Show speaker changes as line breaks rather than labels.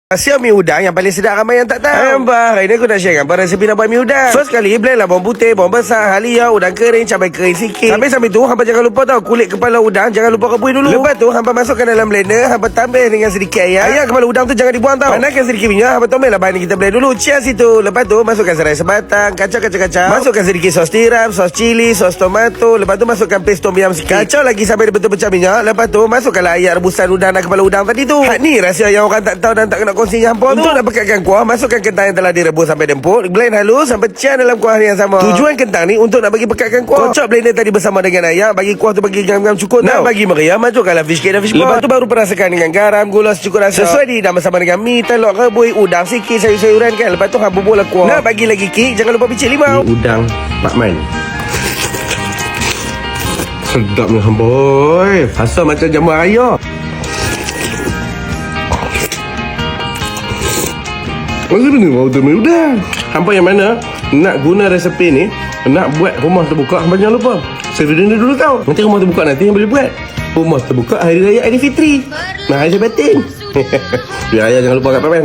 Rahsia mi udang yang paling sedap ramai yang tak tahu. Abah, hari ni aku nak share gambar resepi nak buat mi udang. First kali, blend lah bawang putih, bawang besar, halia, udang kering, cabai kering sikit. Sambil tu, hampa jangan lupa tahu kulit kepala udang, jangan lupa rebus dulu. Lepas tu, hampa masukkan dalam blender, hampa tambah dengan sedikit air. Air kepala udang tu jangan dibuang tau. Panaskan sedikit minyak, hampa tombel lah bahan ni kita blend dulu. Cheers itu. Lepas tu, masukkan serai sebatang, kacau. Masukkan sedikit sos tiram, sos cili, sos tomato. Lepas tu, masukkan paste tom yum sikit. Kacau lagi sampai dia betul pecah minyak. Lepas tu, masukkanlah air rebusan udang dan kepala udang tadi tu. Hak ni rahsia yang orang tak tahu dan tak kena kongsi dengan hampa tu. Untuk nak pekatkan kuah, masukkan kentang yang telah direbus sampai dempul, blend halus sampai pecah dalam kuah yang sama. Tujuan kentang ni untuk nak bagi pekatkan kuah. Kocok blender tadi bersama dengan air, bagi kuah tu bagi gam-gam cukup. Nak bagi meriah, masukkanlah fish cake dan fish ball. Lepas tu baru perasakan dengan garam, gula secukup rasa. Sesuai dihidang bersama dengan mi, telur rebus, udang sikit, sayur-sayuran kan. Lepas tu hang bubuhlah kuah. Nak bagi lagi kick, jangan lupa bicik limau. Udang Pak Man. Sedap ni boy. Rasa macam jamu raya. Macam mana kau tu udang? Hampa yang mana nak guna resepi ni, nak buat rumah terbuka, hampa jangan lupa save video ni dulu tau. Nanti rumah terbuka nanti yang boleh buat rumah terbuka hari raya Aidilfitri. Nah, hari batin. Biar ayah jangan lupa kat pamen.